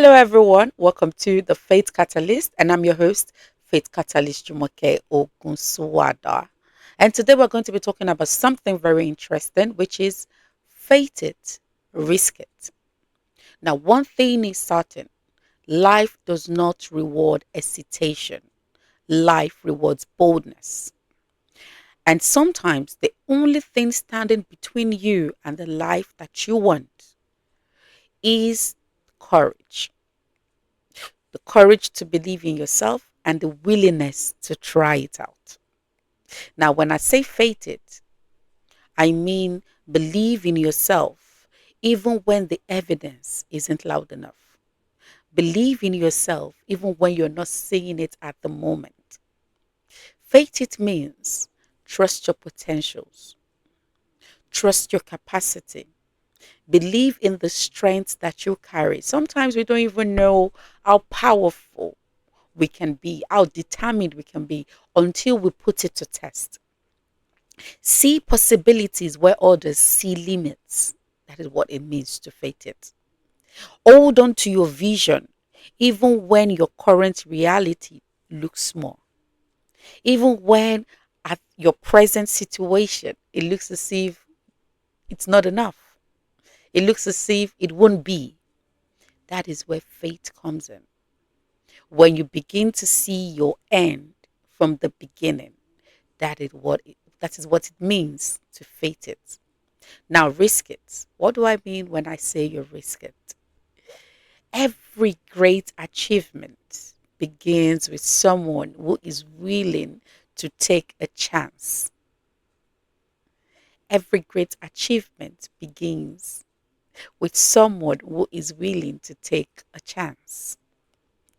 Hello, everyone. Welcome to the Faith Catalyst, and I'm your host, Faith Catalyst Jumoke Ogunsuada. And today we're going to be talking about something very interesting, which is faith it, risk it. Now, one thing is certain: life does not reward hesitation, life rewards boldness. And sometimes the only thing standing between you and the life that you want is courage. The courage to believe in yourself and the willingness to try it out. Now, when I say faith it, I mean believe in yourself even when the evidence isn't loud enough. Believe in yourself even when you're not seeing it at the moment. Faith it means trust your potentials, trust your capacity, believe in the strength that you carry. Sometimes we don't even know how powerful we can be, how determined we can be until we put it to test. See possibilities where others see limits. That is what it means to faith it. Hold on to your vision, even when your current reality looks small. Even when at your present situation, it looks as if it's not enough. It looks as if it won't be. That is where faith comes in. When you begin to see your end from the beginning, that is what it means to faith it. Now risk it. What do I mean when I say you risk it? Every great achievement begins with someone who is willing to take a chance. Every great achievement begins with someone who is willing to take a chance.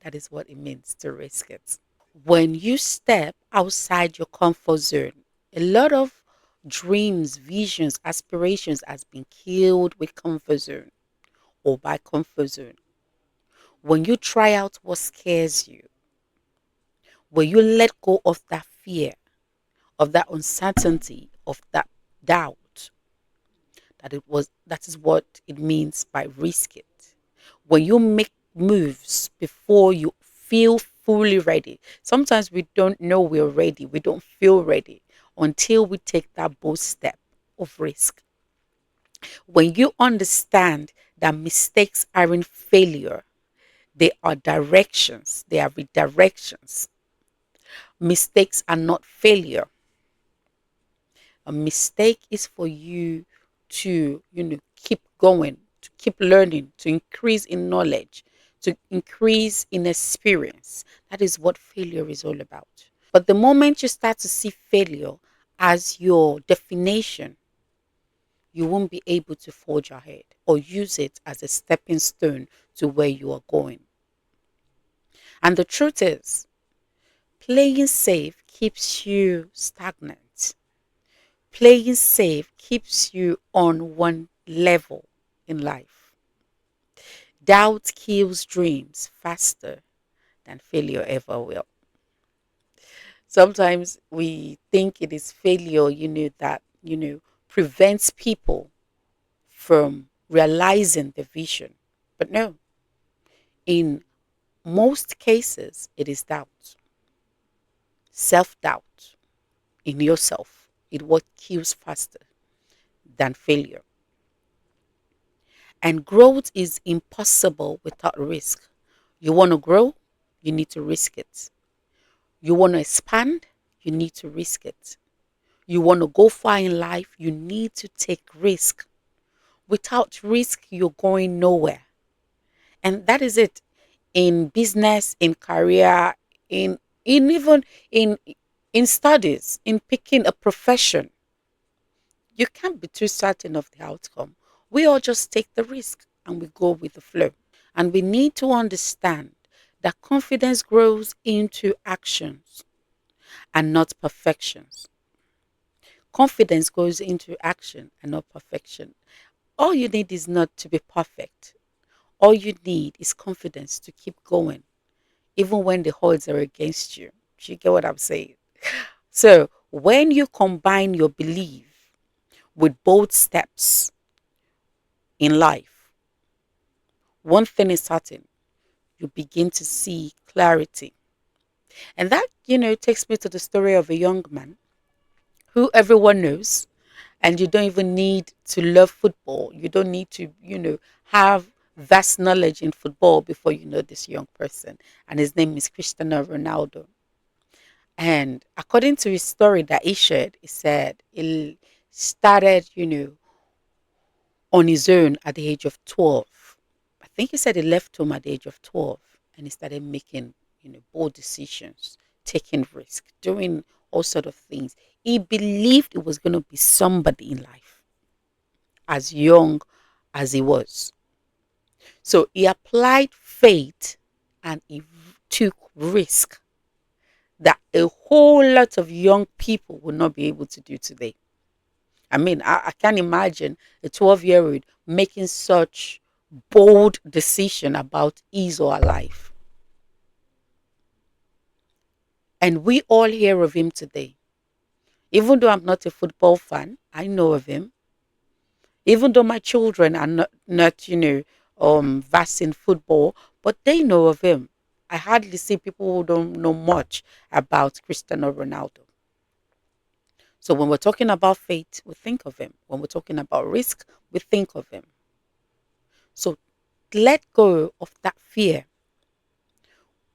That is what it means to risk it. When you step outside your comfort zone, a lot of dreams, visions, aspirations has been killed with comfort zone or by comfort zone. When you try out what scares you, when you let go of that fear, of that uncertainty, of that doubt, that is what it means by risk it. When you make moves before you feel fully ready. Sometimes we don't know we're ready. We don't feel ready until we take that bold step of risk. When you understand that mistakes aren't failure, they are directions, they are redirections. Mistakes are not failure. A mistake is for you to, keep going, to keep learning, to increase in knowledge, to increase in experience. That is what failure is all about. But the moment you start to see failure as your definition, you won't be able to forge ahead or use it as a stepping stone to where you are going. And the truth is, playing safe keeps you stagnant. Playing safe keeps you on one level in life. Doubt kills dreams faster than failure ever will. Sometimes we think it is failure, that, prevents people from realizing the vision. But no, in most cases, it is doubt, self doubt in yourself. It what kills faster than failure. And growth is impossible without risk. You want to grow, you need to risk it. You want to expand, you need to risk it. You want to go far in life, you need to take risk. Without risk, you're going nowhere. And that is it in business, in career, in even in studies, in picking a profession. You can't be too certain of the outcome. We all just take the risk and we go with the flow. And we need to understand that confidence grows into actions and not perfections. Confidence goes into action and not perfection. All you need is not to be perfect. All you need is confidence to keep going, even when the odds are against you. Do you get what I'm saying? So, when you combine your belief with bold steps in life, one thing is certain: you begin to see clarity. And that, takes me to the story of a young man who everyone knows, and you don't even need to love football. You don't need to, have vast knowledge in football before you know this young person. And his name is Cristiano Ronaldo. And according to his story that he shared, he said he started, on his own at the age of 12. I think he said he left home at the age of 12 and he started making, bold decisions, taking risks, doing all sort of things. He believed it was going to be somebody in life as young as he was. So he applied faith and he took risk that a whole lot of young people will not be able to do today. I mean, I can't imagine a 12-year-old making such bold decision about his or her life. And we all hear of him today. Even though I'm not a football fan, I know of him. Even though my children are not vast in football, but they know of him. I hardly see people who don't know much about Cristiano Ronaldo. So when we're talking about faith, we think of him. When we're talking about risk, we think of him. So let go of that fear.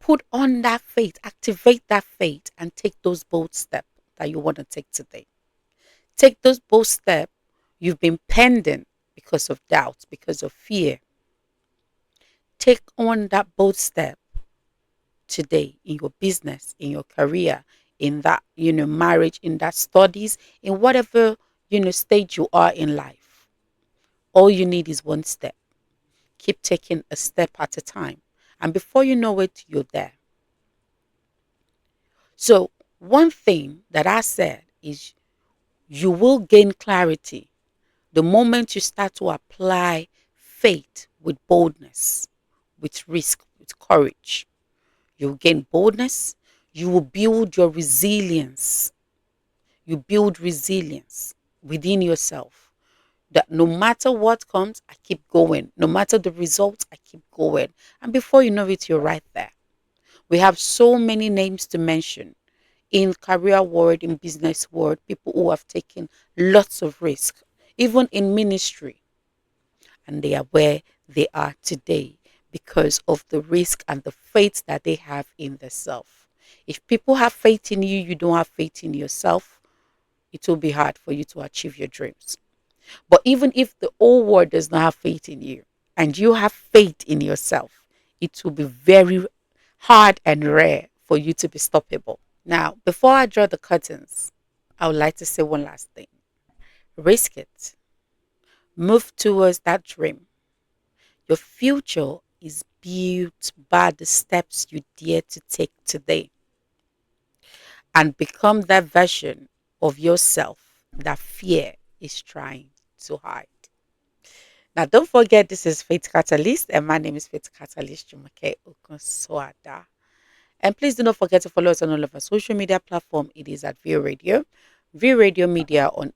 Put on that faith, activate that faith, and take those bold steps that you want to take today. Take those bold steps you've been pending because of doubt, because of fear. Take on that bold step today in your business, in your career, in that, marriage, in that studies, in whatever, stage you are in life. All you need is one step. Keep taking a step at a time. And before you know it, you're there. So, one thing that I said is you will gain clarity the moment you start to apply faith with boldness, with risk, with courage. You'll gain boldness. You will build your resilience. You build resilience within yourself. That no matter what comes, I keep going. No matter the results, I keep going. And before you know it, you're right there. We have so many names to mention in career world, in business world, people who have taken lots of risk, even in ministry, and they are where they are today because of the risk and the faith that they have in themselves. If people have faith in you, you don't have faith in yourself, it will be hard for you to achieve your dreams. But even if the whole world does not have faith in you and you have faith in yourself, it will be very hard and rare for you to be stoppable. Now, before I draw the curtains, I would like to say one last thing. Risk it. Move towards that dream. Your future is built by the steps you dare to take today and become that version of yourself that fear is trying to hide. Now, don't forget, this is Faith Catalyst, and my name is Faith Catalyst Jumoke Ogunsuada. And please do not forget to follow us on all of our social media platforms. It is at View Radio, View Radio Media on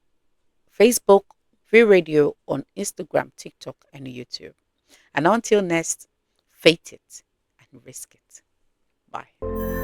Facebook, View Radio on Instagram, TikTok, and YouTube. And until next, faith it and risk it. Bye.